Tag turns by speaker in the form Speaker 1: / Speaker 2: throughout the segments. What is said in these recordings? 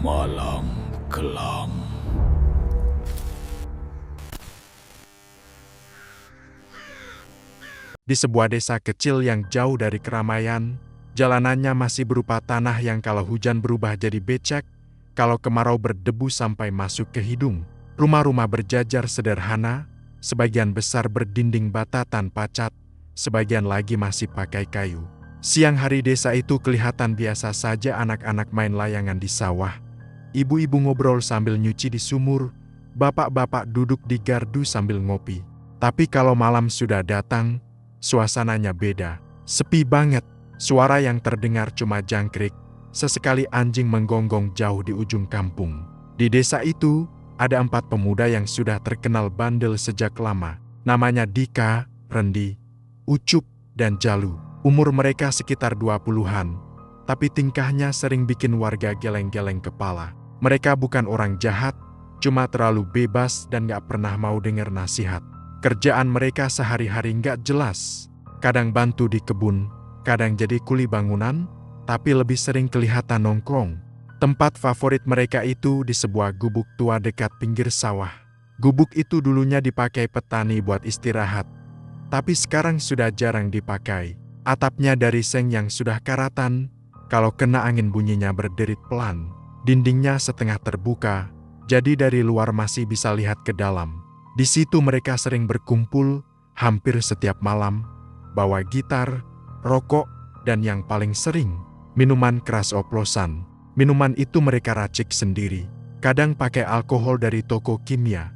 Speaker 1: Malam kelam.
Speaker 2: Di sebuah desa kecil yang jauh dari keramaian, jalanannya masih berupa tanah yang kalau hujan berubah jadi becek, kalau kemarau berdebu sampai masuk ke hidung. Rumah-rumah berjajar sederhana, sebagian besar berdinding bata tanpa cat, sebagian lagi masih pakai kayu. Siang hari desa itu kelihatan biasa saja, anak-anak main layangan di sawah, ibu-ibu ngobrol sambil nyuci di sumur, bapak-bapak duduk di gardu sambil ngopi. Tapi kalau malam sudah datang, suasananya beda, sepi banget. Suara yang terdengar cuma jangkrik, sesekali anjing menggonggong jauh di ujung kampung. Di desa itu, ada 4 pemuda yang sudah terkenal bandel sejak lama. Namanya Dika, Rendi, Ucup, dan Jalu. Umur mereka sekitar 20-an, tapi tingkahnya sering bikin warga geleng-geleng kepala. Mereka bukan orang jahat, cuma terlalu bebas dan gak pernah mau dengar nasihat. Kerjaan mereka sehari-hari nggak jelas. Kadang bantu di kebun, kadang jadi kuli bangunan, tapi lebih sering kelihatan nongkrong. Tempat favorit mereka itu di sebuah gubuk tua dekat pinggir sawah. Gubuk itu dulunya dipakai petani buat istirahat, tapi sekarang sudah jarang dipakai. Atapnya dari seng yang sudah karatan, kalau kena angin bunyinya berderit pelan. Dindingnya setengah terbuka, jadi dari luar masih bisa lihat ke dalam. Di situ mereka sering berkumpul, hampir setiap malam, bawa gitar, rokok, dan yang paling sering, minuman keras oplosan. Minuman itu mereka racik sendiri, kadang pakai alkohol dari toko kimia,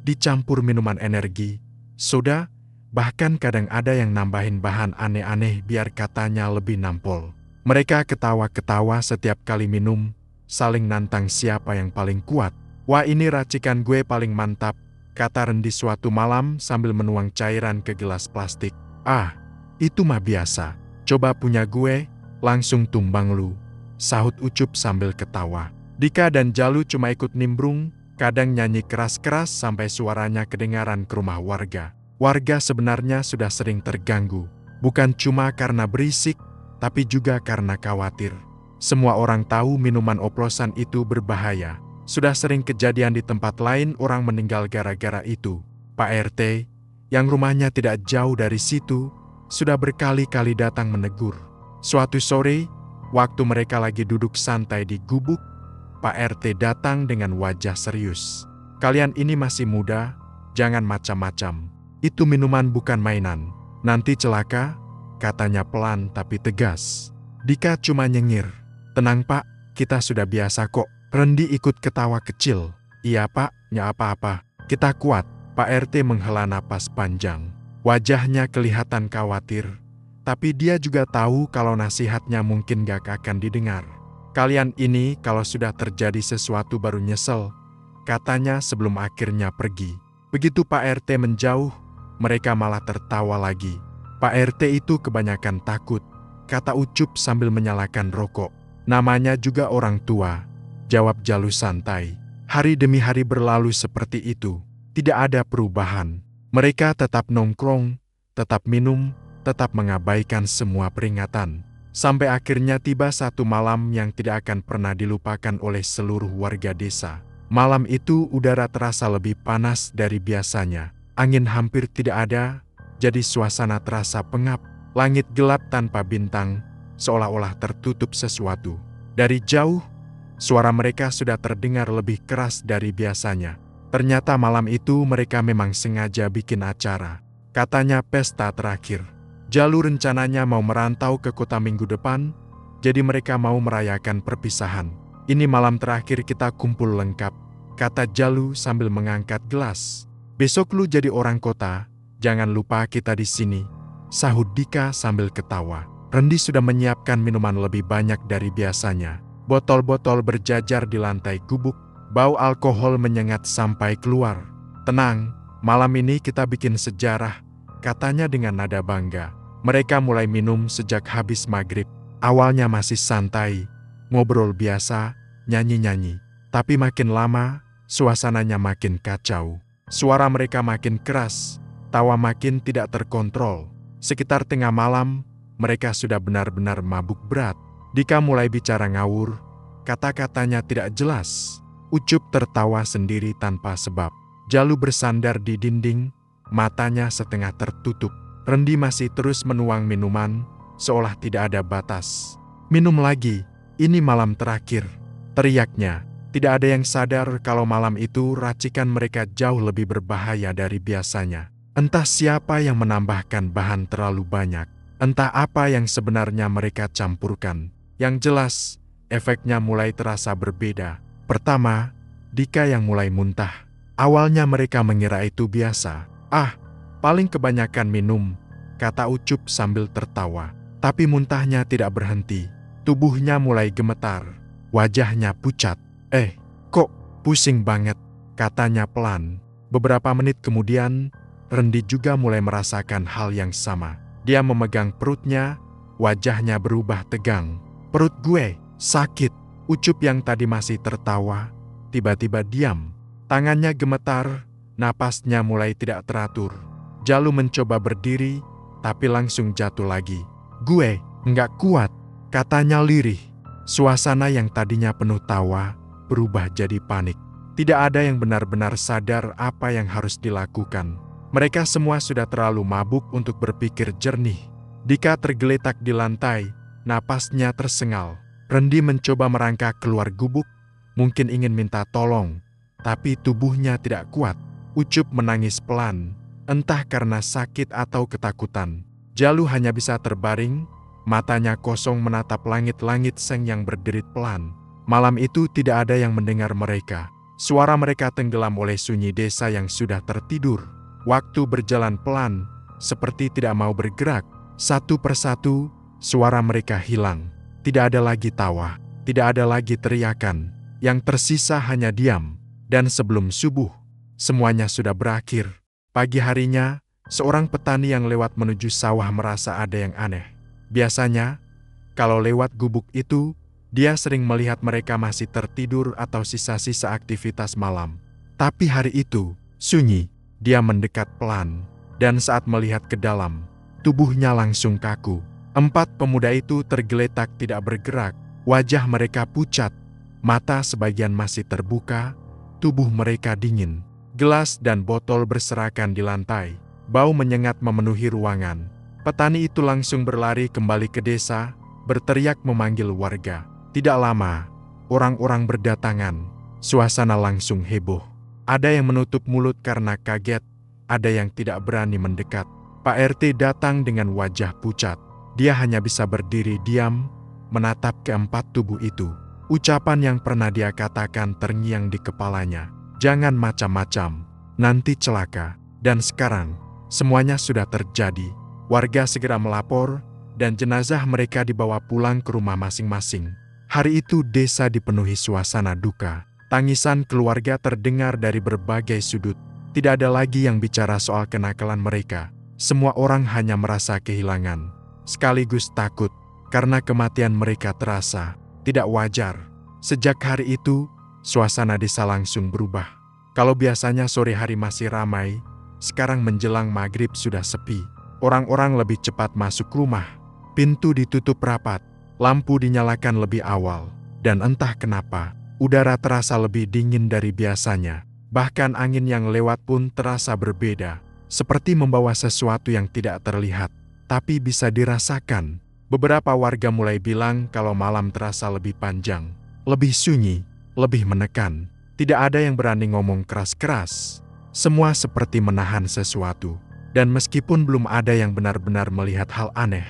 Speaker 2: dicampur minuman energi, soda, bahkan kadang ada yang nambahin bahan aneh-aneh biar katanya lebih nampol. Mereka ketawa-ketawa setiap kali minum, saling nantang siapa yang paling kuat. "Wah, ini racikan gue paling mantap," kata Rendi suatu malam sambil menuang cairan ke gelas plastik. "Ah, itu mah biasa. Coba punya gue, langsung tumbang lu," sahut Ucup sambil ketawa. Dika dan Jalu cuma ikut nimbrung, kadang nyanyi keras-keras sampai suaranya kedengaran ke rumah warga. Warga sebenarnya sudah sering terganggu, bukan cuma karena berisik, tapi juga karena khawatir. Semua orang tahu minuman oplosan itu berbahaya. Sudah sering kejadian di tempat lain orang meninggal gara-gara itu. Pak RT, yang rumahnya tidak jauh dari situ, sudah berkali-kali datang menegur. Suatu sore, waktu mereka lagi duduk santai di gubuk, Pak RT datang dengan wajah serius. "Kalian ini masih muda, jangan macam-macam. Itu minuman bukan mainan. Nanti celaka," katanya pelan tapi tegas. Dika cuma nyengir. "Tenang Pak, kita sudah biasa kok." Rendi ikut ketawa kecil. "Iya Pak, nggak apa-apa. Kita kuat." Pak RT menghela napas panjang. Wajahnya kelihatan khawatir, tapi dia juga tahu kalau nasihatnya mungkin gak akan didengar. "Kalian ini kalau sudah terjadi sesuatu baru nyesel," katanya sebelum akhirnya pergi. Begitu Pak RT menjauh, mereka malah tertawa lagi. "Pak RT itu kebanyakan takut," kata Ucup sambil menyalakan rokok. "Namanya juga orang tua," jawab Jalu santai. Hari demi hari berlalu seperti itu. Tidak ada perubahan. Mereka tetap nongkrong, tetap minum, tetap mengabaikan semua peringatan. Sampai akhirnya tiba satu malam yang tidak akan pernah dilupakan oleh seluruh warga desa. Malam itu udara terasa lebih panas dari biasanya. Angin hampir tidak ada, jadi suasana terasa pengap. Langit gelap tanpa bintang, seolah-olah tertutup sesuatu. Dari jauh, suara mereka sudah terdengar lebih keras dari biasanya. Ternyata malam itu mereka memang sengaja bikin acara. Katanya pesta terakhir. Jalu rencananya mau merantau ke kota minggu depan, jadi mereka mau merayakan perpisahan. "Ini malam terakhir kita kumpul lengkap," kata Jalu sambil mengangkat gelas. "Besok lu jadi orang kota, jangan lupa kita di sini," sahut Dika sambil ketawa. Rendi sudah menyiapkan minuman lebih banyak dari biasanya. Botol-botol berjajar di lantai gubuk, bau alkohol menyengat sampai keluar. "Tenang, malam ini kita bikin sejarah," katanya dengan nada bangga. Mereka mulai minum sejak habis maghrib. Awalnya masih santai, ngobrol biasa, nyanyi-nyanyi. Tapi makin lama, suasananya makin kacau. Suara mereka makin keras, tawa makin tidak terkontrol. Sekitar tengah malam, mereka sudah benar-benar mabuk berat. Dika mulai bicara ngawur, Kata-katanya tidak jelas. Ucup tertawa sendiri tanpa sebab. Jalu bersandar di dinding, matanya setengah tertutup. Rendi masih terus menuang minuman, seolah tidak ada batas. "Minum lagi, ini malam terakhir," teriaknya. Tidak ada yang sadar kalau malam itu racikan mereka jauh lebih berbahaya dari biasanya. Entah siapa yang menambahkan bahan terlalu banyak. Entah apa yang sebenarnya mereka campurkan. Yang jelas, efeknya mulai terasa berbeda. Pertama, Dika yang mulai muntah. Awalnya mereka mengira itu biasa. "Ah, paling kebanyakan minum," kata Ucup sambil tertawa. Tapi muntahnya tidak berhenti. Tubuhnya mulai gemetar. Wajahnya pucat. Kok pusing banget?" katanya pelan. Beberapa menit kemudian, Rendi juga mulai merasakan hal yang sama. Dia memegang perutnya, wajahnya berubah tegang. "Perut gue sakit." Ucup yang tadi masih tertawa, tiba-tiba diam. Tangannya gemetar, napasnya mulai tidak teratur. Jalu mencoba berdiri, tapi langsung jatuh lagi. "Gue nggak kuat," katanya lirih. Suasana yang tadinya penuh tawa, berubah jadi panik. Tidak ada yang benar-benar sadar apa yang harus dilakukan. Mereka semua sudah terlalu mabuk untuk berpikir jernih. Dika tergeletak di lantai, napasnya tersengal. Rendi mencoba merangkak keluar gubuk, mungkin ingin minta tolong, tapi tubuhnya tidak kuat. Ucup menangis pelan, entah karena sakit atau ketakutan. Jalu hanya bisa terbaring, matanya kosong menatap langit-langit seng yang berderit pelan. Malam itu tidak ada yang mendengar mereka. Suara mereka tenggelam oleh sunyi desa yang sudah tertidur. Waktu berjalan pelan, seperti tidak mau bergerak. Satu persatu, suara mereka hilang. Tidak ada lagi tawa, tidak ada lagi teriakan. Yang tersisa hanya diam. Dan sebelum subuh, semuanya sudah berakhir. Pagi harinya, seorang petani yang lewat menuju sawah merasa ada yang aneh. Biasanya, kalau lewat gubuk itu, dia sering melihat mereka masih tertidur atau sisa-sisa aktivitas malam. Tapi hari itu, sunyi. Dia mendekat pelan, dan saat melihat ke dalam, tubuhnya langsung kaku. 4 pemuda itu tergeletak tidak bergerak. Wajah mereka pucat, mata sebagian masih terbuka, tubuh mereka dingin. Gelas dan botol berserakan di lantai. Bau menyengat memenuhi ruangan. Petani itu langsung berlari kembali ke desa, berteriak memanggil warga. Tidak lama, orang-orang berdatangan. Suasana langsung heboh. Ada yang menutup mulut karena kaget, ada yang tidak berani mendekat. Pak RT datang dengan wajah pucat. Dia hanya bisa berdiri diam, menatap keempat tubuh itu. Ucapan yang pernah dia katakan terngiang di kepalanya. "Jangan macam-macam, nanti celaka." Dan sekarang, semuanya sudah terjadi. Warga segera melapor, dan jenazah mereka dibawa pulang ke rumah masing-masing. Hari itu desa dipenuhi suasana duka. Tangisan keluarga terdengar dari berbagai sudut. Tidak ada lagi yang bicara soal kenakalan mereka. Semua orang hanya merasa kehilangan, sekaligus takut, karena kematian mereka terasa tidak wajar. Sejak hari itu, suasana desa langsung berubah. Kalau biasanya sore hari masih ramai, sekarang menjelang maghrib sudah sepi. Orang-orang lebih cepat masuk rumah. Pintu ditutup rapat, lampu dinyalakan lebih awal, dan entah kenapa, udara terasa lebih dingin dari biasanya. Bahkan angin yang lewat pun terasa berbeda, seperti membawa sesuatu yang tidak terlihat, tapi bisa dirasakan. Beberapa warga mulai bilang kalau malam terasa lebih panjang, lebih sunyi, lebih menekan. Tidak ada yang berani ngomong keras-keras. Semua seperti menahan sesuatu. Dan meskipun belum ada yang benar-benar melihat hal aneh,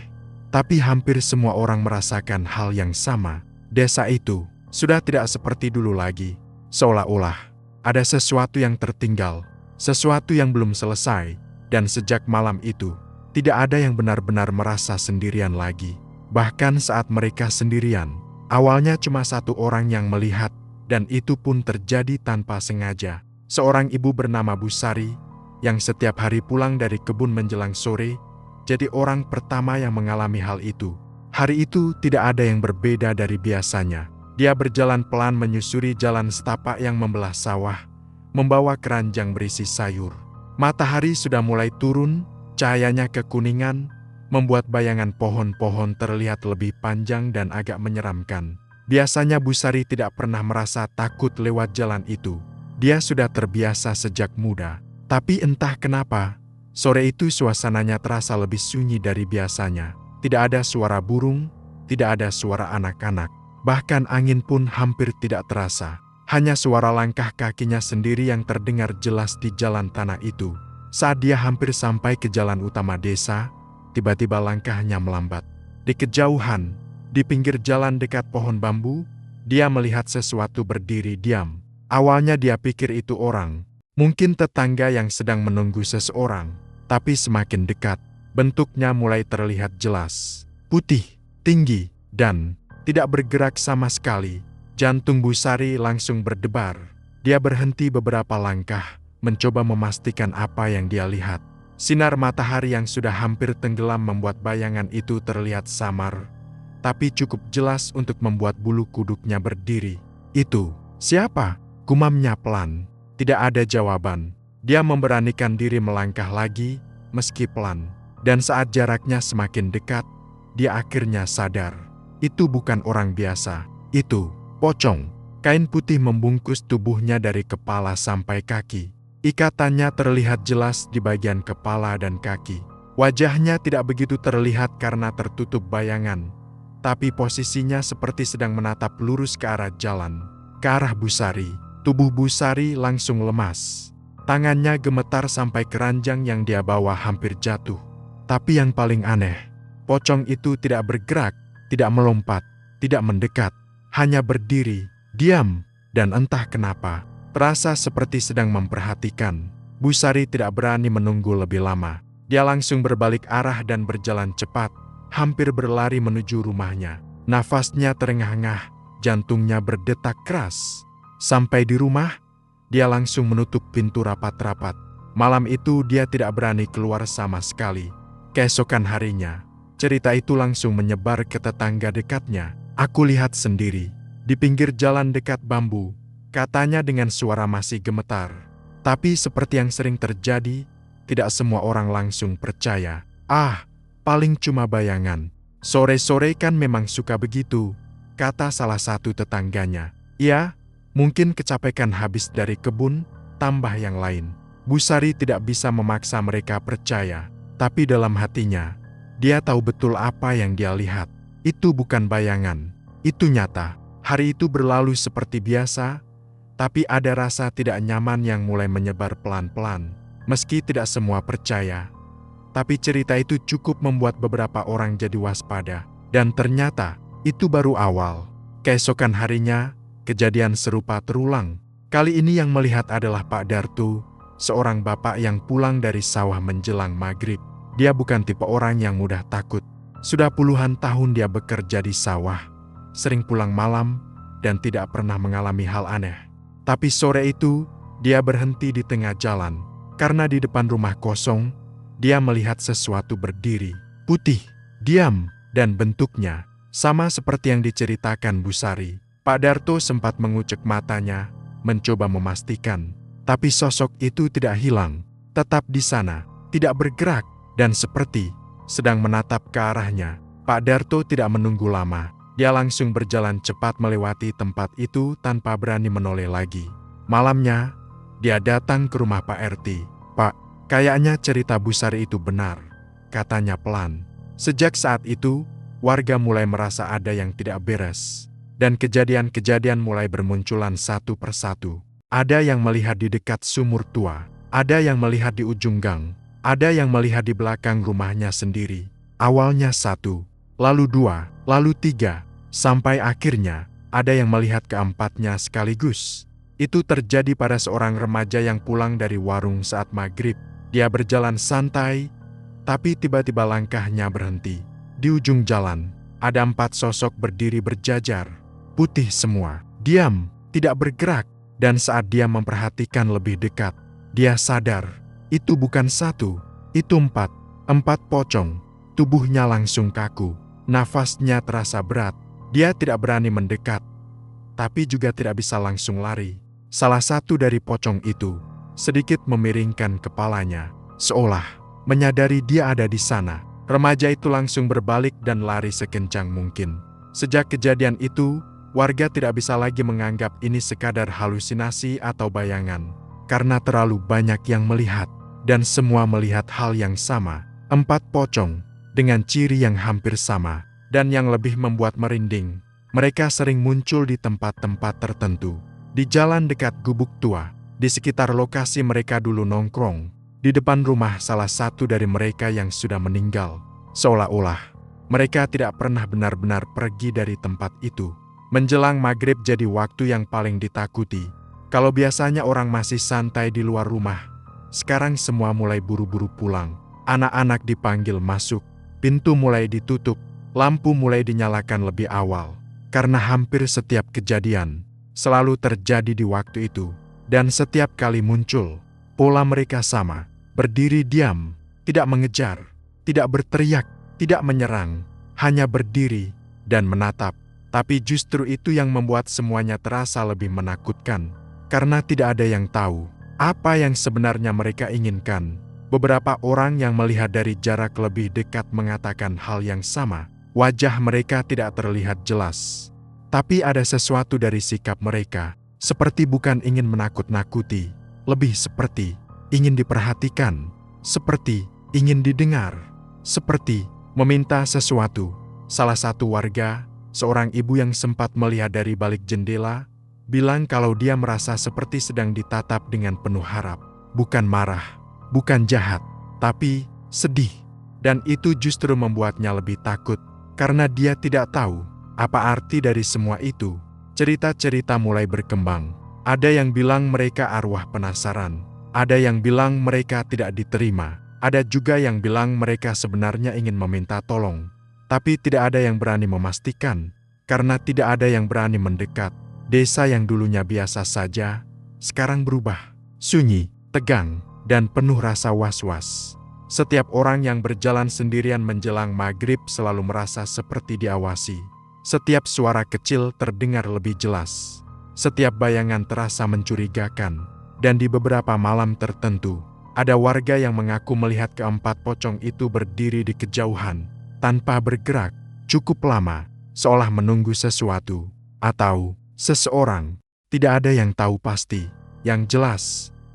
Speaker 2: tapi hampir semua orang merasakan hal yang sama. Desa itu sudah tidak seperti dulu lagi. Seolah-olah ada sesuatu yang tertinggal, sesuatu yang belum selesai. Dan sejak malam itu, tidak ada yang benar-benar merasa sendirian lagi. Bahkan saat mereka sendirian, awalnya cuma satu orang yang melihat, dan itu pun terjadi tanpa sengaja. Seorang ibu bernama Bu Sari, yang setiap hari pulang dari kebun menjelang sore, jadi orang pertama yang mengalami hal itu. Hari itu tidak ada yang berbeda dari biasanya. Dia berjalan pelan menyusuri jalan setapak yang membelah sawah, membawa keranjang berisi sayur. Matahari sudah mulai turun, cahayanya kekuningan, membuat bayangan pohon-pohon terlihat lebih panjang dan agak menyeramkan. Biasanya Busari tidak pernah merasa takut lewat jalan itu. Dia sudah terbiasa sejak muda. Tapi entah kenapa, sore itu suasananya terasa lebih sunyi dari biasanya. Tidak ada suara burung, tidak ada suara anak-anak. Bahkan angin pun hampir tidak terasa. Hanya suara langkah kakinya sendiri yang terdengar jelas di jalan tanah itu. Saat dia hampir sampai ke jalan utama desa, tiba-tiba langkahnya melambat. Di kejauhan, di pinggir jalan dekat pohon bambu, dia melihat sesuatu berdiri diam. Awalnya dia pikir itu orang, mungkin tetangga yang sedang menunggu seseorang. Tapi semakin dekat, bentuknya mulai terlihat jelas. Putih, tinggi, dan tidak bergerak sama sekali. Jantung Busari langsung berdebar. Dia berhenti beberapa langkah, mencoba memastikan apa yang dia lihat. Sinar matahari yang sudah hampir tenggelam membuat bayangan itu terlihat samar, tapi cukup jelas untuk membuat bulu kuduknya berdiri. Itu, siapa? Gumamnya pelan. Tidak ada jawaban. Dia memberanikan diri melangkah lagi, meski pelan. Dan saat jaraknya semakin dekat, dia akhirnya sadar. Itu bukan orang biasa. Itu pocong. Kain putih membungkus tubuhnya dari kepala sampai kaki. Ikatannya terlihat jelas di bagian kepala dan kaki. Wajahnya tidak begitu terlihat karena tertutup bayangan, tapi posisinya seperti sedang menatap lurus ke arah jalan, ke arah Busari. Tubuh Busari langsung lemas. Tangannya gemetar sampai keranjang yang dia bawa hampir jatuh. Tapi yang paling aneh, pocong itu tidak bergerak, tidak melompat, tidak mendekat, hanya berdiri, diam, dan entah kenapa, terasa seperti sedang memperhatikan. Busari tidak berani menunggu lebih lama. Dia langsung berbalik arah dan berjalan cepat, hampir berlari menuju rumahnya. Nafasnya terengah-engah, jantungnya berdetak keras. Sampai di rumah, dia langsung menutup pintu rapat-rapat. Malam itu dia tidak berani keluar sama sekali. Keesokan harinya, cerita itu langsung menyebar ke tetangga dekatnya. Aku lihat sendiri, di pinggir jalan dekat bambu, katanya dengan suara masih gemetar. Tapi seperti yang sering terjadi, tidak semua orang langsung percaya. Ah, paling cuma bayangan. Sore-sore kan memang suka begitu, kata salah satu tetangganya. Ya, mungkin kecapekan habis dari kebun, tambah yang lain. Busari tidak bisa memaksa mereka percaya, tapi dalam hatinya, dia tahu betul apa yang dia lihat. Itu bukan bayangan, itu nyata. Hari itu berlalu seperti biasa, tapi ada rasa tidak nyaman yang mulai menyebar pelan-pelan. Meski tidak semua percaya, tapi cerita itu cukup membuat beberapa orang jadi waspada. Dan ternyata, itu baru awal. Keesokan harinya, kejadian serupa terulang. Kali ini yang melihat adalah Pak Darto, seorang bapak yang pulang dari sawah menjelang maghrib. Dia bukan tipe orang yang mudah takut. Sudah puluhan tahun dia bekerja di sawah, sering pulang malam, dan tidak pernah mengalami hal aneh. Tapi sore itu, dia berhenti di tengah jalan. Karena di depan rumah kosong, dia melihat sesuatu berdiri, putih, diam, dan bentuknya sama seperti yang diceritakan Busari. Pak Darto sempat mengucek matanya, mencoba memastikan. Tapi sosok itu tidak hilang, tetap di sana, tidak bergerak, dan seperti sedang menatap ke arahnya. Pak Darto tidak menunggu lama. Dia langsung berjalan cepat melewati tempat itu tanpa berani menoleh lagi. Malamnya, dia datang ke rumah Pak RT. Pak, kayaknya cerita Busari itu benar, katanya pelan. Sejak saat itu, warga mulai merasa ada yang tidak beres. Dan kejadian-kejadian mulai bermunculan satu persatu. Ada yang melihat di dekat sumur tua, ada yang melihat di ujung gang, ada yang melihat di belakang rumahnya sendiri. Awalnya satu, lalu dua, lalu tiga, sampai akhirnya ada yang melihat keempatnya sekaligus. Itu terjadi pada seorang remaja yang pulang dari warung saat maghrib. Dia berjalan santai, tapi tiba-tiba langkahnya berhenti. Di ujung jalan, ada 4 sosok berdiri berjajar, putih semua, diam, tidak bergerak. Dan saat dia memperhatikan lebih dekat, dia sadar, itu bukan satu, itu 4 pocong. Tubuhnya langsung kaku, nafasnya terasa berat. Dia tidak berani mendekat, tapi juga tidak bisa langsung lari. Salah satu dari pocong itu sedikit memiringkan kepalanya, seolah menyadari dia ada di sana. Remaja itu langsung berbalik dan lari sekencang mungkin. Sejak kejadian itu, Warga tidak bisa lagi menganggap ini sekadar halusinasi atau bayangan, karena terlalu banyak yang melihat, dan semua melihat hal yang sama. 4 pocong, dengan ciri yang hampir sama, dan yang lebih membuat merinding. Mereka sering muncul di tempat-tempat tertentu, di jalan dekat gubuk tua, di sekitar lokasi mereka dulu nongkrong, di depan rumah salah satu dari mereka yang sudah meninggal. Seolah-olah mereka tidak pernah benar-benar pergi dari tempat itu. Menjelang maghrib jadi waktu yang paling ditakuti. Kalau biasanya orang masih santai di luar rumah, sekarang semua mulai buru-buru pulang. Anak-anak dipanggil masuk, pintu mulai ditutup, lampu mulai dinyalakan lebih awal. Karena hampir setiap kejadian selalu terjadi di waktu itu, dan setiap kali muncul, pola mereka sama, berdiri diam, tidak mengejar, tidak berteriak, tidak menyerang, hanya berdiri dan menatap. Tapi justru itu yang membuat semuanya terasa lebih menakutkan, karena tidak ada yang tahu apa yang sebenarnya mereka inginkan. Beberapa orang yang melihat dari jarak lebih dekat mengatakan hal yang sama. Wajah mereka tidak terlihat jelas, tapi ada sesuatu dari sikap mereka, seperti bukan ingin menakut-nakuti, lebih seperti ingin diperhatikan, seperti ingin didengar, seperti meminta sesuatu. Salah satu warga, seorang ibu yang sempat melihat dari balik jendela, bilang kalau dia merasa seperti sedang ditatap dengan penuh harap. Bukan marah, bukan jahat, tapi sedih. Dan itu justru membuatnya lebih takut, karena dia tidak tahu apa arti dari semua itu. Cerita-cerita mulai berkembang. Ada yang bilang mereka arwah penasaran. Ada yang bilang mereka tidak diterima. Ada juga yang bilang mereka sebenarnya ingin meminta tolong. Tapi tidak ada yang berani memastikan, karena tidak ada yang berani mendekat. Desa yang dulunya biasa saja, sekarang berubah, sunyi, tegang, dan penuh rasa was-was. Setiap orang yang berjalan sendirian menjelang maghrib selalu merasa seperti diawasi. Setiap suara kecil terdengar lebih jelas. Setiap bayangan terasa mencurigakan. Dan di beberapa malam tertentu, ada warga yang mengaku melihat keempat pocong itu berdiri di kejauhan, tanpa bergerak, cukup lama, seolah menunggu sesuatu, atau seseorang. Tidak ada yang tahu pasti. Yang jelas,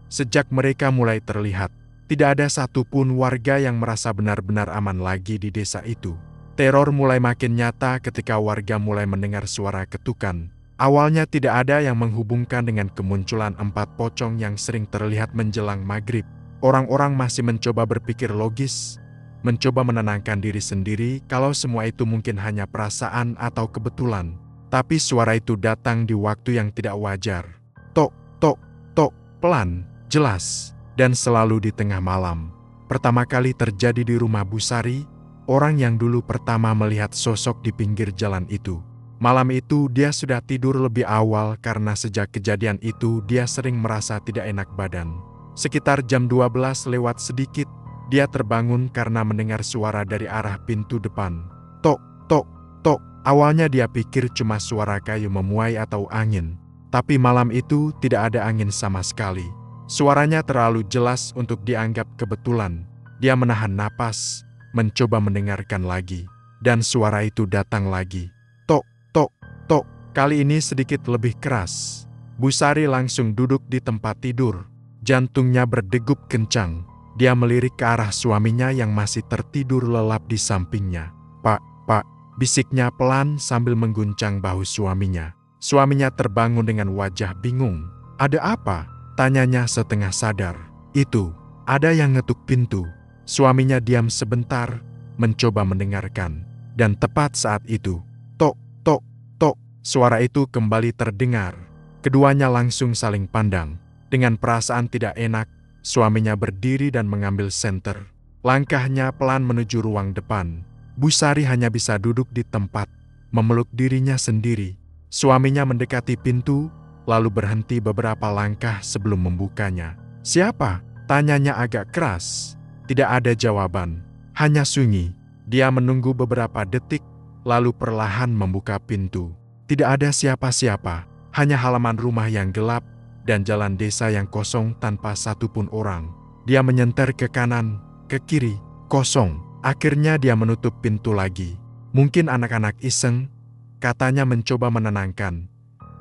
Speaker 2: sejak mereka mulai terlihat, tidak ada satupun warga yang merasa benar-benar aman lagi di desa itu. Teror mulai makin nyata ketika warga mulai mendengar suara ketukan. Awalnya tidak ada yang menghubungkan dengan kemunculan 4 pocong yang sering terlihat menjelang maghrib. Orang-orang masih mencoba berpikir logis, mencoba menenangkan diri sendiri kalau semua itu mungkin hanya perasaan atau kebetulan. Tapi suara itu datang di waktu yang tidak wajar. Tok, tok, tok, pelan, jelas, dan selalu di tengah malam. Pertama kali terjadi di rumah Bu Sari, orang yang dulu pertama melihat sosok di pinggir jalan itu. Malam itu dia sudah tidur lebih awal karena sejak kejadian itu dia sering merasa tidak enak badan. Sekitar jam 12 lewat sedikit, dia terbangun karena mendengar suara dari arah pintu depan. Tok, tok, tok. Awalnya dia pikir cuma suara kayu memuai atau angin. Tapi malam itu tidak ada angin sama sekali. Suaranya terlalu jelas untuk dianggap kebetulan. Dia menahan napas, mencoba mendengarkan lagi. Dan suara itu datang lagi. Tok, tok, tok. Kali ini sedikit lebih keras. Bu Sari langsung duduk di tempat tidur. Jantungnya berdegup kencang. Dia melirik ke arah suaminya yang masih tertidur lelap di sampingnya. Pak, bisiknya pelan sambil mengguncang bahu suaminya. Suaminya terbangun dengan wajah bingung. Ada apa? Tanyanya setengah sadar. Itu, ada yang ngetuk pintu. Suaminya diam sebentar, mencoba mendengarkan. Dan tepat saat itu, tok, tok, tok, suara itu kembali terdengar. Keduanya langsung saling pandang. Dengan perasaan tidak enak, suaminya berdiri dan mengambil senter. Langkahnya pelan menuju ruang depan. Bu Sari hanya bisa duduk di tempat, memeluk dirinya sendiri. Suaminya mendekati pintu, lalu berhenti beberapa langkah sebelum membukanya. Siapa? Tanyanya agak keras. Tidak ada jawaban, hanya sunyi. Dia menunggu beberapa detik, lalu perlahan membuka pintu. Tidak ada siapa-siapa, hanya halaman rumah yang gelap, dan jalan desa yang kosong tanpa satupun orang. Dia menyenter ke kanan, ke kiri, kosong. Akhirnya dia menutup pintu lagi. Mungkin anak-anak iseng, katanya mencoba menenangkan.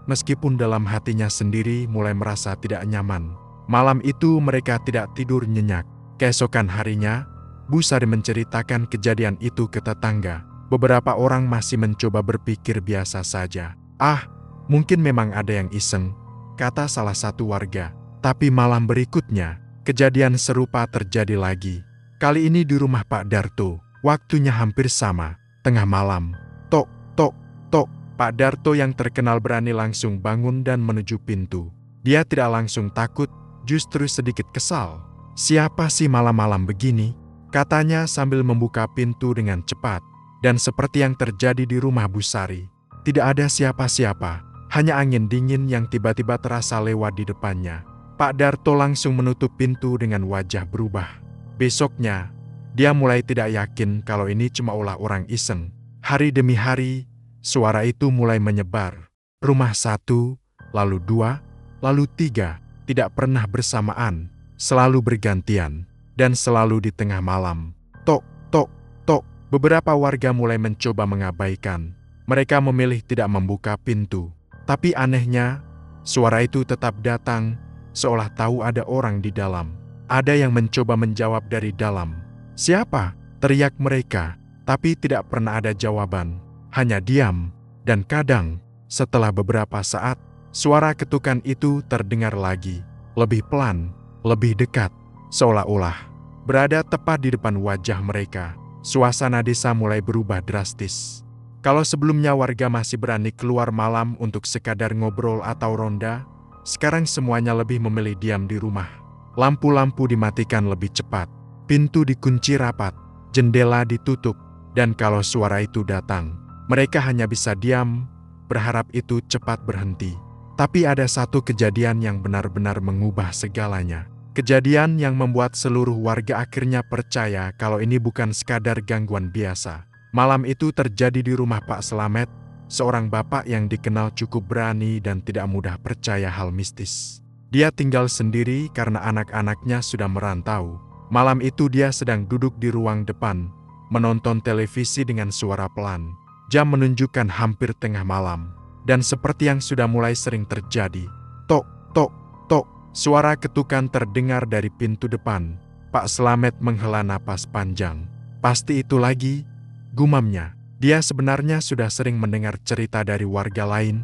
Speaker 2: Meskipun dalam hatinya sendiri mulai merasa tidak nyaman. Malam itu mereka tidak tidur nyenyak. Keesokan harinya, Bu Sari menceritakan kejadian itu ke tetangga. Beberapa orang masih mencoba berpikir biasa saja. "Ah, mungkin memang ada yang iseng," kata salah satu warga. Tapi malam berikutnya, kejadian serupa terjadi lagi. Kali ini di rumah Pak Darto. Waktunya hampir sama, tengah malam. Tok, tok, tok. Pak Darto yang terkenal berani langsung bangun dan menuju pintu. Dia tidak langsung takut, justru sedikit kesal. "Siapa sih malam-malam begini?" katanya sambil membuka pintu dengan cepat. Dan seperti yang terjadi di rumah Bu Sari, tidak ada siapa-siapa, hanya angin dingin yang tiba-tiba terasa lewat di depannya. Pak Darto langsung menutup pintu dengan wajah berubah. Besoknya, dia mulai tidak yakin kalau ini cuma ulah orang iseng. Hari demi hari, suara itu mulai menyebar. Rumah satu, lalu dua, lalu tiga, tidak pernah bersamaan, selalu bergantian, dan selalu di tengah malam. Tok, tok, tok. Beberapa warga mulai mencoba mengabaikan. Mereka memilih tidak membuka pintu. Tapi anehnya, suara itu tetap datang, seolah tahu ada orang di dalam. Ada yang mencoba menjawab dari dalam. "Siapa?" teriak mereka, tapi tidak pernah ada jawaban. Hanya diam, dan kadang, setelah beberapa saat, suara ketukan itu terdengar lagi. Lebih pelan, lebih dekat, seolah-olah berada tepat di depan wajah mereka. Suasana desa mulai berubah drastis. Kalau sebelumnya warga masih berani keluar malam untuk sekadar ngobrol atau ronda, sekarang semuanya lebih memilih diam di rumah. Lampu-lampu dimatikan lebih cepat, pintu dikunci rapat, jendela ditutup, dan kalau suara itu datang, mereka hanya bisa diam, berharap itu cepat berhenti. Tapi ada satu kejadian yang benar-benar mengubah segalanya. Kejadian yang membuat seluruh warga akhirnya percaya kalau ini bukan sekadar gangguan biasa. Malam itu terjadi di rumah Pak Slamet, seorang bapak yang dikenal cukup berani dan tidak mudah percaya hal mistis. Dia tinggal sendiri karena anak-anaknya sudah merantau. Malam itu dia sedang duduk di ruang depan, menonton televisi dengan suara pelan. Jam menunjukkan hampir tengah malam. Dan seperti yang sudah mulai sering terjadi, tok, tok, tok, suara ketukan terdengar dari pintu depan. Pak Slamet menghela napas panjang. "Pasti itu lagi," gumamnya. Dia sebenarnya sudah sering mendengar cerita dari warga lain,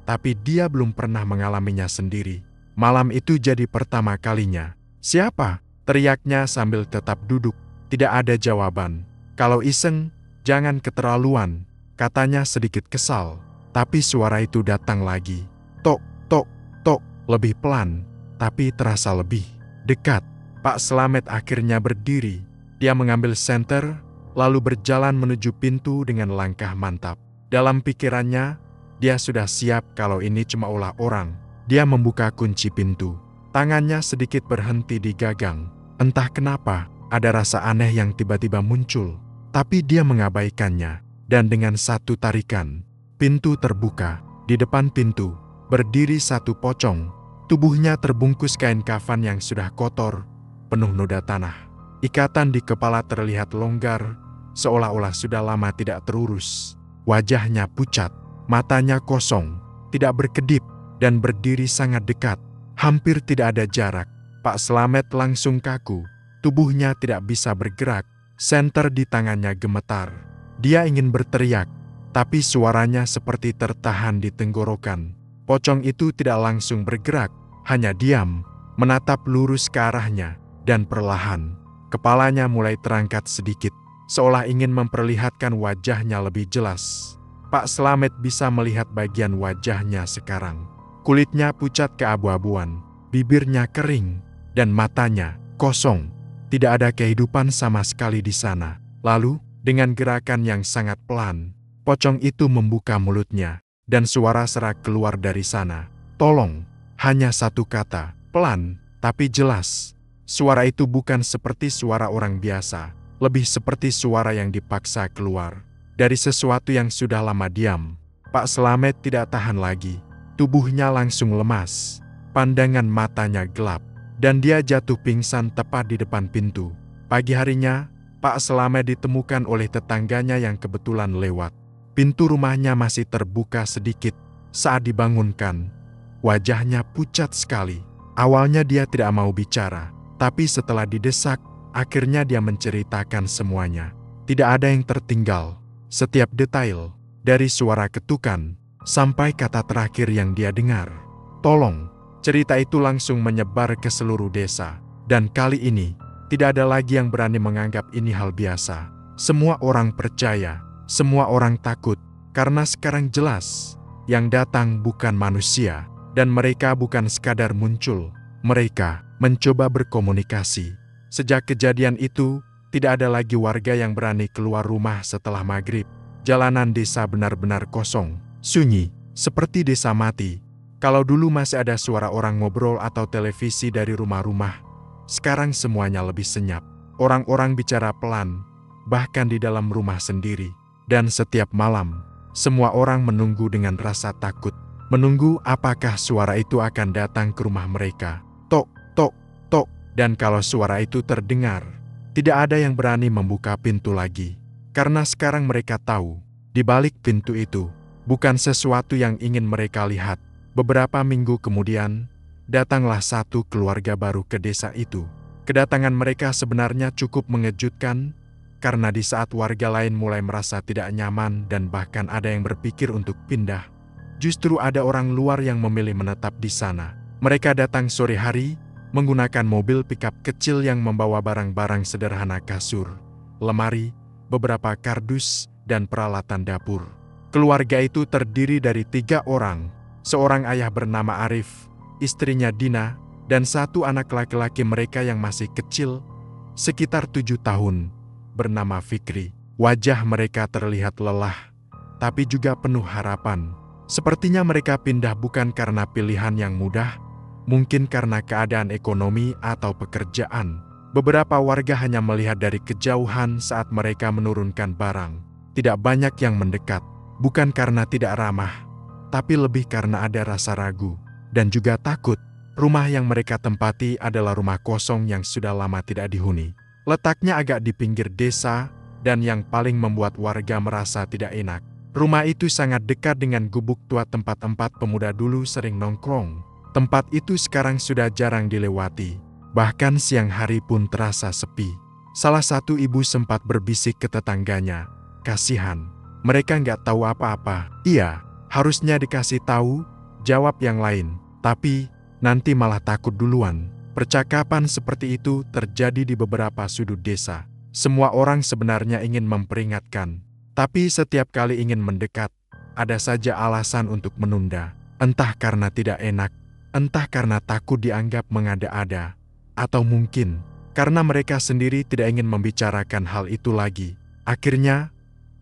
Speaker 2: tapi dia belum pernah mengalaminya sendiri. Malam itu jadi pertama kalinya. "Siapa?" teriaknya sambil tetap duduk. Tidak ada jawaban. "Kalau iseng, jangan keterlaluan," katanya sedikit kesal. Tapi suara itu datang lagi. Tok, tok, tok, lebih pelan, tapi terasa lebih dekat. Pak Slamet akhirnya berdiri. Dia mengambil senter, lalu berjalan menuju pintu dengan langkah mantap. Dalam pikirannya, dia sudah siap kalau ini cuma ulah orang. Dia membuka kunci pintu. Tangannya sedikit berhenti di gagang. Entah kenapa, ada rasa aneh yang tiba-tiba muncul. Tapi dia mengabaikannya. Dan dengan satu tarikan, pintu terbuka. Di depan pintu, berdiri satu pocong. Tubuhnya terbungkus kain kafan yang sudah kotor, penuh noda tanah. Ikatan di kepala terlihat longgar, seolah-olah sudah lama tidak terurus. Wajahnya pucat, matanya kosong, tidak berkedip, dan berdiri sangat dekat. Hampir tidak ada jarak. Pak Slamet langsung kaku. Tubuhnya tidak bisa bergerak. Senter di tangannya gemetar. Dia ingin berteriak, tapi suaranya seperti tertahan di tenggorokan. Pocong itu tidak langsung bergerak, hanya diam, menatap lurus ke arahnya, dan perlahan, kepalanya mulai terangkat sedikit, seolah ingin memperlihatkan wajahnya lebih jelas. Pak Slamet bisa melihat bagian wajahnya sekarang. Kulitnya pucat keabu-abuan, bibirnya kering, dan matanya kosong. Tidak ada kehidupan sama sekali di sana. Lalu, dengan gerakan yang sangat pelan, pocong itu membuka mulutnya, dan suara serak keluar dari sana. "Tolong!" Hanya satu kata, pelan, tapi jelas. Suara itu bukan seperti suara orang biasa, lebih seperti suara yang dipaksa keluar. Dari sesuatu yang sudah lama diam, Pak Slamet tidak tahan lagi. Tubuhnya langsung lemas, pandangan matanya gelap, dan dia jatuh pingsan tepat di depan pintu. Pagi harinya, Pak Slamet ditemukan oleh tetangganya yang kebetulan lewat. Pintu rumahnya masih terbuka sedikit. Saat dibangunkan, wajahnya pucat sekali. Awalnya dia tidak mau bicara, tapi setelah didesak, akhirnya dia menceritakan semuanya. Tidak ada yang tertinggal. Setiap detail, dari suara ketukan sampai kata terakhir yang dia dengar. Tolong. Cerita itu langsung menyebar ke seluruh desa. Dan kali ini, tidak ada lagi yang berani menganggap ini hal biasa. Semua orang percaya, semua orang takut, karena sekarang jelas, yang datang bukan manusia, dan mereka bukan sekadar muncul. Mereka mencoba berkomunikasi. Sejak kejadian itu, tidak ada lagi warga yang berani keluar rumah setelah maghrib. Jalanan desa benar-benar kosong, sunyi, seperti desa mati. Kalau dulu masih ada suara orang ngobrol atau televisi dari rumah-rumah, sekarang semuanya lebih senyap. Orang-orang bicara pelan, bahkan di dalam rumah sendiri. Dan setiap malam, semua orang menunggu dengan rasa takut. Menunggu apakah suara itu akan datang ke rumah mereka. Tok, tok, tok. Dan kalau suara itu terdengar, tidak ada yang berani membuka pintu lagi. Karena sekarang mereka tahu, di balik pintu itu, bukan sesuatu yang ingin mereka lihat. Beberapa minggu kemudian, datanglah satu keluarga baru ke desa itu. Kedatangan mereka sebenarnya cukup mengejutkan, karena di saat warga lain mulai merasa tidak nyaman dan bahkan ada yang berpikir untuk pindah, justru ada orang luar yang memilih menetap di sana. Mereka datang sore hari, menggunakan mobil pikap kecil yang membawa barang-barang sederhana kasur, lemari, beberapa kardus, dan peralatan dapur. Keluarga itu terdiri dari 3 orang. Seorang ayah bernama Arif, istrinya Dina, dan satu anak laki-laki mereka yang masih kecil, sekitar 7 tahun, bernama Fikri. Wajah mereka terlihat lelah, tapi juga penuh harapan. Sepertinya mereka pindah bukan karena pilihan yang mudah, mungkin karena keadaan ekonomi atau pekerjaan. Beberapa warga hanya melihat dari kejauhan saat mereka menurunkan barang. Tidak banyak yang mendekat, bukan karena tidak ramah, tapi lebih karena ada rasa ragu dan juga takut. Rumah yang mereka tempati adalah rumah kosong yang sudah lama tidak dihuni. Letaknya agak di pinggir desa, dan yang paling membuat warga merasa tidak enak, rumah itu sangat dekat dengan gubuk tua tempat 4 pemuda dulu sering nongkrong. Tempat itu sekarang sudah jarang dilewati, bahkan siang hari pun terasa sepi. Salah satu ibu sempat berbisik ke tetangganya, "Kasihan, mereka nggak tahu apa-apa." "Iya, harusnya dikasih tahu," jawab yang lain, "tapi nanti malah takut duluan." Percakapan seperti itu terjadi di beberapa sudut desa. Semua orang sebenarnya ingin memperingatkan, tapi setiap kali ingin mendekat, ada saja alasan untuk menunda. Entah karena tidak enak, entah karena takut dianggap mengada-ada, atau mungkin karena mereka sendiri tidak ingin membicarakan hal itu lagi. Akhirnya,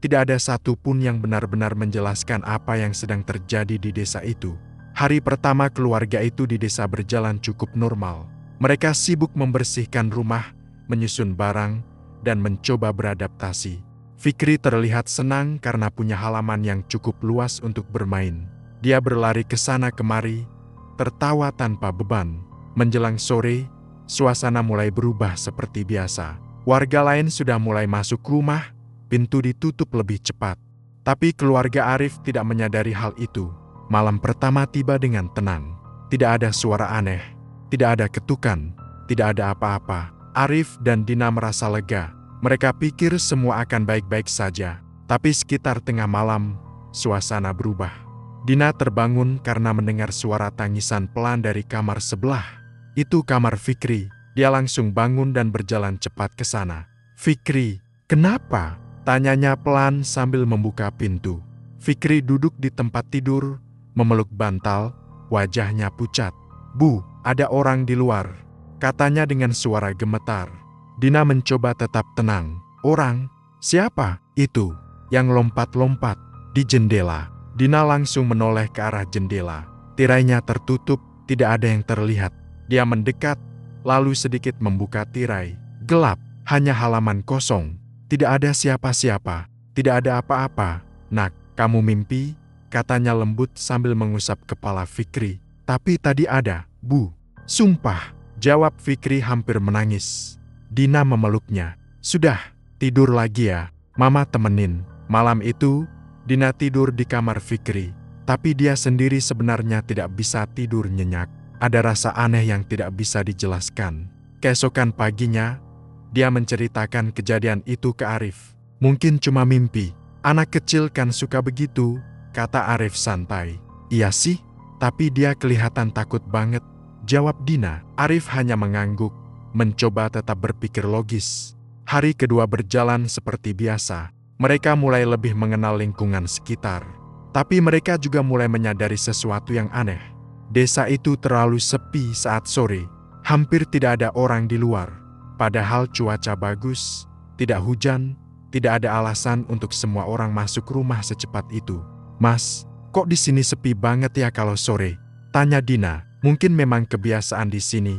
Speaker 2: tidak ada satupun yang benar-benar menjelaskan apa yang sedang terjadi di desa itu. Hari pertama keluarga itu di desa berjalan cukup normal. Mereka sibuk membersihkan rumah, menyusun barang, dan mencoba beradaptasi. Fikri terlihat senang karena punya halaman yang cukup luas untuk bermain. Dia berlari ke sana kemari, tertawa tanpa beban. Menjelang sore, suasana mulai berubah seperti biasa. Warga lain sudah mulai masuk rumah, pintu ditutup lebih cepat. Tapi keluarga Arif tidak menyadari hal itu. Malam pertama tiba dengan tenang. Tidak ada suara aneh, tidak ada ketukan, tidak ada apa-apa. Arif dan Dina merasa lega. Mereka pikir semua akan baik-baik saja. Tapi sekitar tengah malam, suasana berubah. Dina terbangun karena mendengar suara tangisan pelan dari kamar sebelah. Itu kamar Fikri. Dia langsung bangun dan berjalan cepat ke sana. "Fikri, kenapa?" tanyanya pelan sambil membuka pintu. Fikri duduk di tempat tidur, memeluk bantal, wajahnya pucat. "Bu, ada orang di luar," katanya dengan suara gemetar. Dina mencoba tetap tenang. "Orang? Siapa?" "Itu, yang lompat-lompat di jendela." Dina langsung menoleh ke arah jendela. Tirainya tertutup, tidak ada yang terlihat. Dia mendekat, lalu sedikit membuka tirai. Gelap, hanya halaman kosong. Tidak ada siapa-siapa, tidak ada apa-apa. "Nak, kamu mimpi?" katanya lembut sambil mengusap kepala Fikri. "Tapi tadi ada, Bu." "Sumpah," jawab Fikri hampir menangis. Dina memeluknya. "Sudah, tidur lagi ya, Mama temenin." Malam itu, Dina tidur di kamar Fikri, tapi dia sendiri sebenarnya tidak bisa tidur nyenyak. Ada rasa aneh yang tidak bisa dijelaskan. Keesokan paginya, dia menceritakan kejadian itu ke Arif. Mungkin cuma mimpi. Anak kecil kan suka begitu, kata Arif santai. Iya sih, tapi dia kelihatan takut banget, jawab Dina. Arif hanya mengangguk, mencoba tetap berpikir logis. Hari kedua berjalan seperti biasa. Mereka mulai lebih mengenal lingkungan sekitar. Tapi mereka juga mulai menyadari sesuatu yang aneh. Desa itu terlalu sepi saat sore. Hampir tidak ada orang di luar. Padahal cuaca bagus, tidak hujan, tidak ada alasan untuk semua orang masuk rumah secepat itu. Mas, kok di sini sepi banget ya kalau sore? Tanya Dina. Mungkin memang kebiasaan di sini,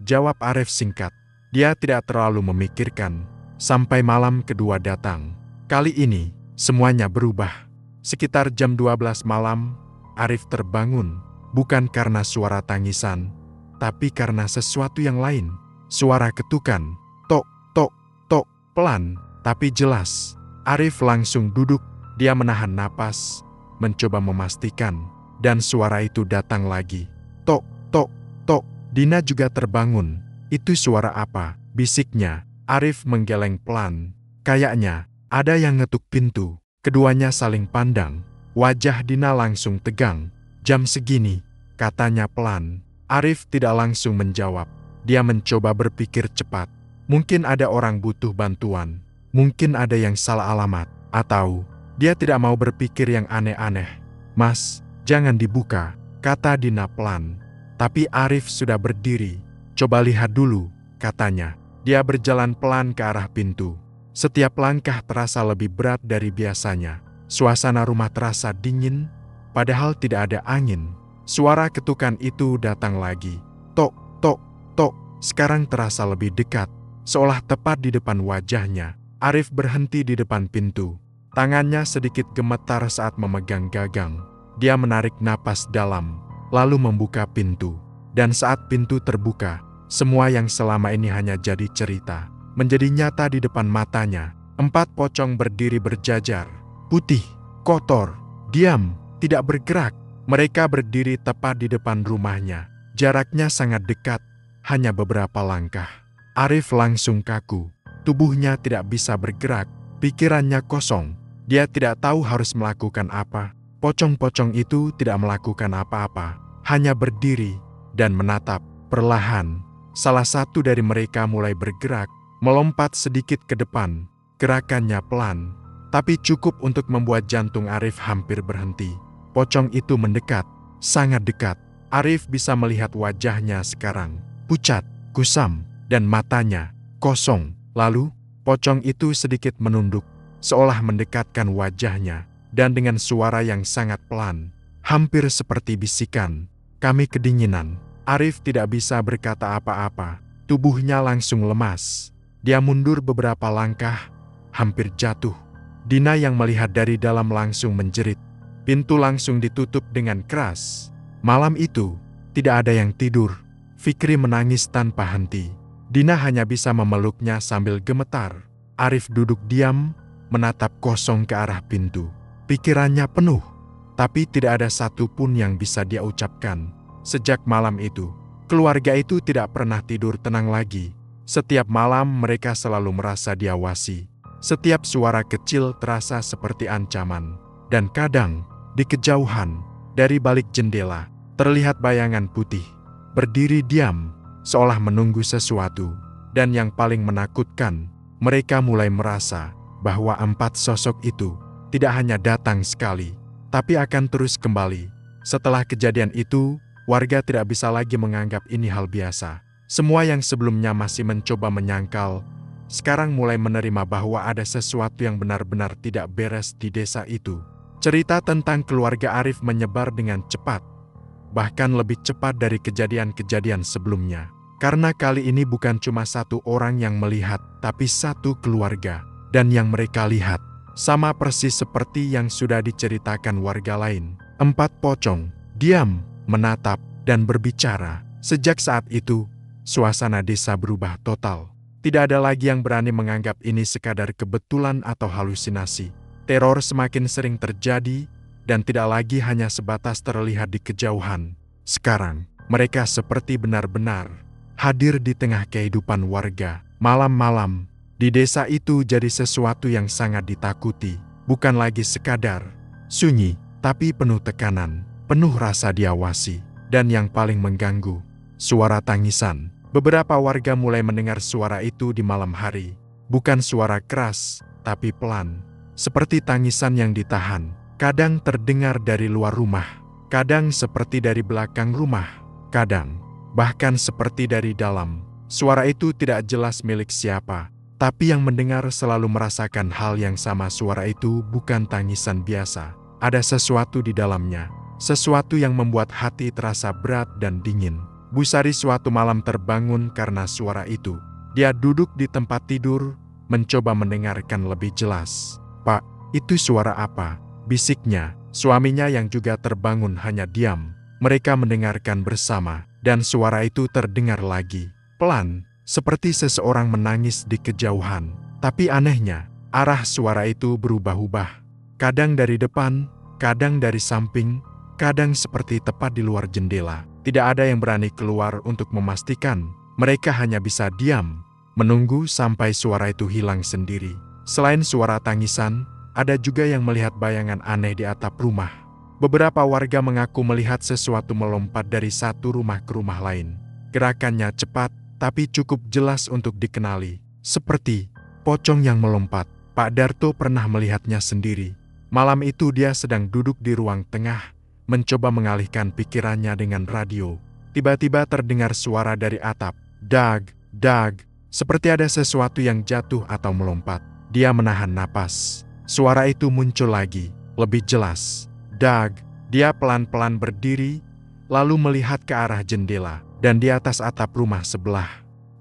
Speaker 2: jawab Arif singkat. Dia tidak terlalu memikirkan. Sampai malam kedua datang. Kali ini, semuanya berubah. Sekitar jam 12 malam, Arif terbangun. Bukan karena suara tangisan, tapi karena sesuatu yang lain. Suara ketukan. Tok, tok, tok, pelan, tapi jelas. Arif langsung duduk. Dia menahan napas, mencoba memastikan. Dan suara itu datang lagi. Tok, tok, tok. Dina juga terbangun. Itu suara apa? Bisiknya. Arif menggeleng pelan. Kayaknya ada yang ngetuk pintu. Keduanya saling pandang. Wajah Dina langsung tegang. Jam segini, katanya pelan. Arif tidak langsung menjawab. Dia mencoba berpikir cepat. Mungkin ada orang butuh bantuan. Mungkin ada yang salah alamat. Atau dia tidak mau berpikir yang aneh-aneh. Mas, jangan dibuka, kata Dina pelan. Tapi Arif sudah berdiri. Coba lihat dulu, katanya. Dia berjalan pelan ke arah pintu. Setiap langkah terasa lebih berat dari biasanya. Suasana rumah terasa dingin, padahal tidak ada angin. Suara ketukan itu datang lagi. Tok, tok, tok. Sekarang terasa lebih dekat, seolah tepat di depan wajahnya. Arif berhenti di depan pintu. Tangannya sedikit gemetar saat memegang gagang. Dia menarik napas dalam, lalu membuka pintu. Dan saat pintu terbuka, semua yang selama ini hanya jadi cerita, menjadi nyata di depan matanya. 4 pocong berdiri berjajar. Putih, kotor, diam, tidak bergerak. Mereka berdiri tepat di depan rumahnya. Jaraknya sangat dekat, hanya beberapa langkah. Arif langsung kaku. Tubuhnya tidak bisa bergerak, pikirannya kosong. Dia tidak tahu harus melakukan apa. Pocong-pocong itu tidak melakukan apa-apa, hanya berdiri dan menatap. Perlahan, salah satu dari mereka mulai bergerak, melompat sedikit ke depan. Gerakannya pelan, tapi cukup untuk membuat jantung Arif hampir berhenti. Pocong itu mendekat, sangat dekat. Arif bisa melihat wajahnya sekarang, pucat, kusam, dan matanya kosong. Lalu, pocong itu sedikit menunduk, seolah mendekatkan wajahnya, dan dengan suara yang sangat pelan, hampir seperti bisikan, "Kami kedinginan." Arif tidak bisa berkata apa-apa, tubuhnya langsung lemas. Dia mundur beberapa langkah, hampir jatuh. Dina yang melihat dari dalam langsung menjerit. Pintu langsung ditutup dengan keras. Malam itu, tidak ada yang tidur. Fikri menangis tanpa henti. Dina hanya bisa memeluknya sambil gemetar. Arif duduk diam, menatap kosong ke arah pintu. Pikirannya penuh, tapi tidak ada satupun yang bisa dia ucapkan. Sejak malam itu, keluarga itu tidak pernah tidur tenang lagi. Setiap malam mereka selalu merasa diawasi. Setiap suara kecil terasa seperti ancaman. Dan kadang, di kejauhan, dari balik jendela, terlihat bayangan putih, berdiri diam, seolah menunggu sesuatu. Dan yang paling menakutkan, mereka mulai merasa bahwa 4 sosok itu tidak hanya datang sekali, tapi akan terus kembali. Setelah kejadian itu, warga tidak bisa lagi menganggap ini hal biasa. Semua yang sebelumnya masih mencoba menyangkal, sekarang mulai menerima bahwa ada sesuatu yang benar-benar tidak beres di desa itu. Cerita tentang keluarga Arif menyebar dengan cepat, bahkan lebih cepat dari kejadian-kejadian sebelumnya. Karena kali ini bukan cuma 1 orang yang melihat, tapi 1 keluarga. Dan yang mereka lihat, sama persis seperti yang sudah diceritakan warga lain. 4 pocong, diam, menatap, dan berbicara. Sejak saat itu, suasana desa berubah total. Tidak ada lagi yang berani menganggap ini sekadar kebetulan atau halusinasi. Teror semakin sering terjadi, dan tidak lagi hanya sebatas terlihat di kejauhan. Sekarang, mereka seperti benar-benar hadir di tengah kehidupan warga. Malam-malam, di desa itu jadi sesuatu yang sangat ditakuti. Bukan lagi sekadar sunyi, tapi penuh tekanan, penuh rasa diawasi. Dan yang paling mengganggu, suara tangisan. Beberapa warga mulai mendengar suara itu di malam hari. Bukan suara keras, tapi pelan. Seperti tangisan yang ditahan. Kadang terdengar dari luar rumah. Kadang seperti dari belakang rumah. Kadang, bahkan seperti dari dalam. Suara itu tidak jelas milik siapa. Tapi yang mendengar selalu merasakan hal yang sama. Suara itu bukan tangisan biasa. Ada sesuatu di dalamnya. Sesuatu yang membuat hati terasa berat dan dingin. Bu Sari suatu malam terbangun karena suara itu. Dia duduk di tempat tidur, mencoba mendengarkan lebih jelas. "Pak, itu suara apa?" bisiknya. Suaminya yang juga terbangun hanya diam. Mereka mendengarkan bersama, dan suara itu terdengar lagi. Pelan, seperti seseorang menangis di kejauhan. Tapi anehnya, arah suara itu berubah-ubah. Kadang dari depan, kadang dari samping, kadang seperti tepat di luar jendela. Tidak ada yang berani keluar untuk memastikan. Mereka hanya bisa diam, menunggu sampai suara itu hilang sendiri. Selain suara tangisan, ada juga yang melihat bayangan aneh di atap rumah. Beberapa warga mengaku melihat sesuatu melompat dari satu rumah ke rumah lain. Gerakannya cepat, tapi cukup jelas untuk dikenali. Seperti pocong yang melompat. Pak Darto pernah melihatnya sendiri. Malam itu dia sedang duduk di ruang tengah, mencoba mengalihkan pikirannya dengan radio. Tiba-tiba terdengar suara dari atap. Dag, dag, seperti ada sesuatu yang jatuh atau melompat. Dia menahan napas. Suara itu muncul lagi, lebih jelas. Dag, dia pelan-pelan berdiri, lalu melihat ke arah jendela, dan di atas atap rumah sebelah.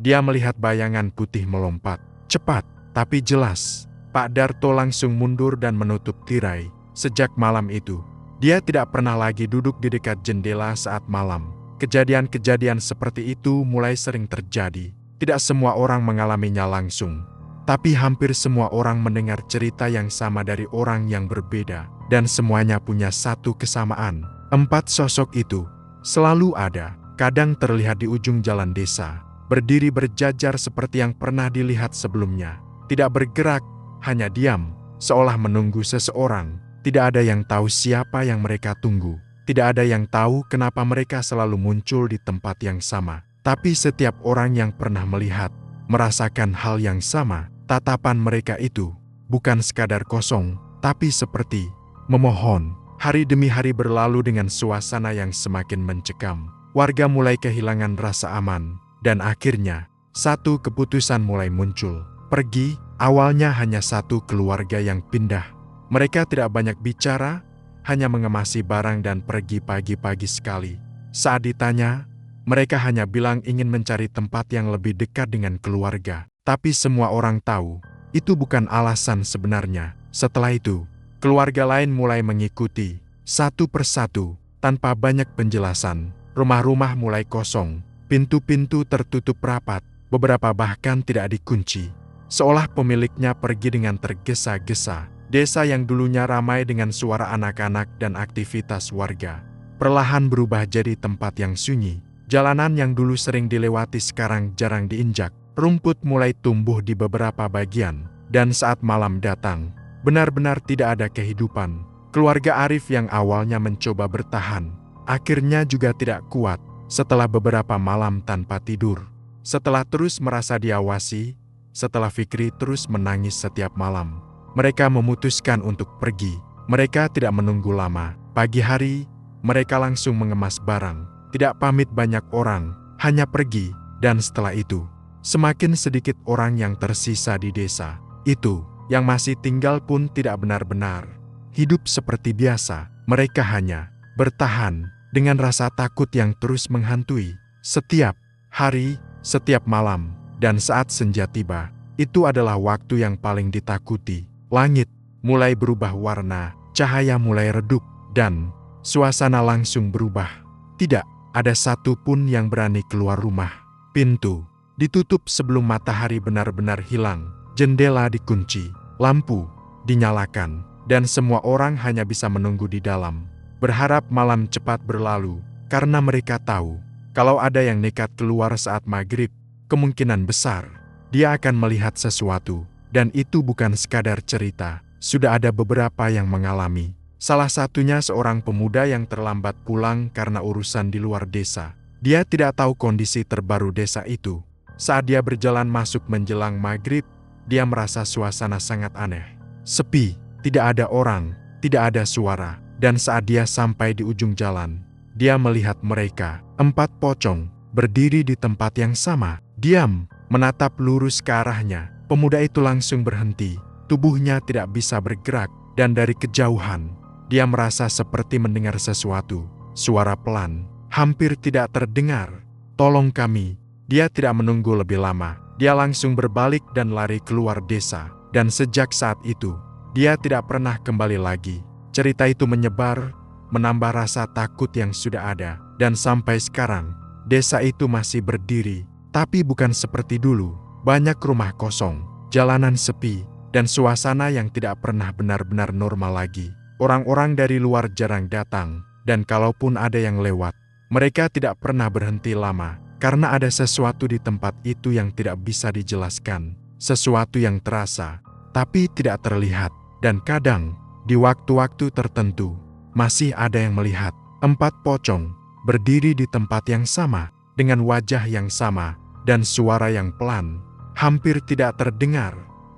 Speaker 2: Dia melihat bayangan putih melompat. Cepat, tapi jelas. Pak Darto langsung mundur dan menutup tirai. Sejak malam itu, dia tidak pernah lagi duduk di dekat jendela saat malam. Kejadian-kejadian seperti itu mulai sering terjadi. Tidak semua orang mengalaminya langsung, tapi hampir semua orang mendengar cerita yang sama dari orang yang berbeda. Dan semuanya punya satu kesamaan. 4 sosok itu selalu ada, kadang terlihat di ujung jalan desa, berdiri berjajar seperti yang pernah dilihat sebelumnya. Tidak bergerak, hanya diam, seolah menunggu seseorang. Tidak ada yang tahu siapa yang mereka tunggu. Tidak ada yang tahu kenapa mereka selalu muncul di tempat yang sama. Tapi setiap orang yang pernah melihat, merasakan hal yang sama. Tatapan mereka itu bukan sekadar kosong, tapi seperti memohon. Hari demi hari berlalu dengan suasana yang semakin mencekam. Warga mulai kehilangan rasa aman. Dan akhirnya, satu keputusan mulai muncul. Pergi. Awalnya hanya satu keluarga yang pindah. Mereka tidak banyak bicara, hanya mengemasi barang dan pergi pagi-pagi sekali. Saat ditanya, mereka hanya bilang ingin mencari tempat yang lebih dekat dengan keluarga. Tapi semua orang tahu, itu bukan alasan sebenarnya. Setelah itu, keluarga lain mulai mengikuti, satu persatu, tanpa banyak penjelasan. Rumah-rumah mulai kosong, pintu-pintu tertutup rapat, beberapa bahkan tidak dikunci. Seolah pemiliknya pergi dengan tergesa-gesa. Desa yang dulunya ramai dengan suara anak-anak dan aktivitas warga, perlahan berubah jadi tempat yang sunyi. Jalanan yang dulu sering dilewati sekarang jarang diinjak. Rumput mulai tumbuh di beberapa bagian. Dan saat malam datang, benar-benar tidak ada kehidupan. Keluarga Arif yang awalnya mencoba bertahan, akhirnya juga tidak kuat. Setelah beberapa malam tanpa tidur, setelah terus merasa diawasi, setelah Fikri terus menangis setiap malam, mereka memutuskan untuk pergi. Mereka tidak menunggu lama. Pagi hari, mereka langsung mengemas barang. Tidak pamit banyak orang, hanya pergi. Dan setelah itu, semakin sedikit orang yang tersisa di desa. Itu, yang masih tinggal pun tidak benar-benar hidup seperti biasa. Mereka hanya bertahan dengan rasa takut yang terus menghantui. Setiap hari, setiap malam. Dan saat senja tiba, itu adalah waktu yang paling ditakuti. Langit mulai berubah warna, cahaya mulai redup, dan suasana langsung berubah. Tidak ada satu pun yang berani keluar rumah. Pintu ditutup sebelum matahari benar-benar hilang. Jendela dikunci, lampu dinyalakan, dan semua orang hanya bisa menunggu di dalam, berharap malam cepat berlalu, karena mereka tahu, kalau ada yang nekat keluar saat maghrib, kemungkinan besar, dia akan melihat sesuatu, dan itu bukan sekadar cerita, sudah ada beberapa yang mengalami. Salah satunya seorang pemuda yang terlambat pulang karena urusan di luar desa. Dia tidak tahu kondisi terbaru desa itu. Saat dia berjalan masuk menjelang maghrib, dia merasa suasana sangat aneh. Sepi, tidak ada orang, tidak ada suara, dan saat dia sampai di ujung jalan, dia melihat mereka, 4 pocong, berdiri di tempat yang sama, diam, menatap lurus ke arahnya. Pemuda itu langsung berhenti, tubuhnya tidak bisa bergerak, dan dari kejauhan, dia merasa seperti mendengar sesuatu, suara pelan, hampir tidak terdengar. Tolong kami. Dia tidak menunggu lebih lama, dia langsung berbalik dan lari keluar desa, dan sejak saat itu, dia tidak pernah kembali lagi. Cerita itu menyebar, menambah rasa takut yang sudah ada, dan sampai sekarang, desa itu masih berdiri, tapi bukan seperti dulu. Banyak rumah kosong, jalanan sepi, dan suasana yang tidak pernah benar-benar normal lagi. Orang-orang dari luar jarang datang, dan kalaupun ada yang lewat, mereka tidak pernah berhenti lama, karena ada sesuatu di tempat itu yang tidak bisa dijelaskan. Sesuatu yang terasa, tapi tidak terlihat, dan kadang, di waktu-waktu tertentu, masih ada yang melihat 4 pocong, berdiri di tempat yang sama, dengan wajah yang sama, dan suara yang pelan, hampir tidak terdengar.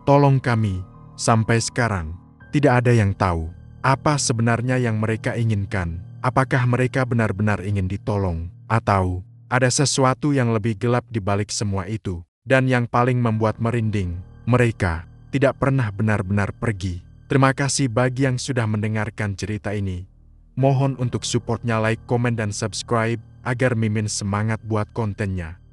Speaker 2: Tolong kami. Sampai sekarang, tidak ada yang tahu apa sebenarnya yang mereka inginkan. Apakah mereka benar-benar ingin ditolong, atau ada sesuatu yang lebih gelap di balik semua itu? Dan yang paling membuat merinding, mereka tidak pernah benar-benar pergi. Terima kasih bagi yang sudah mendengarkan cerita ini. Mohon untuk supportnya, like, komen, dan subscribe, agar Mimin semangat buat kontennya.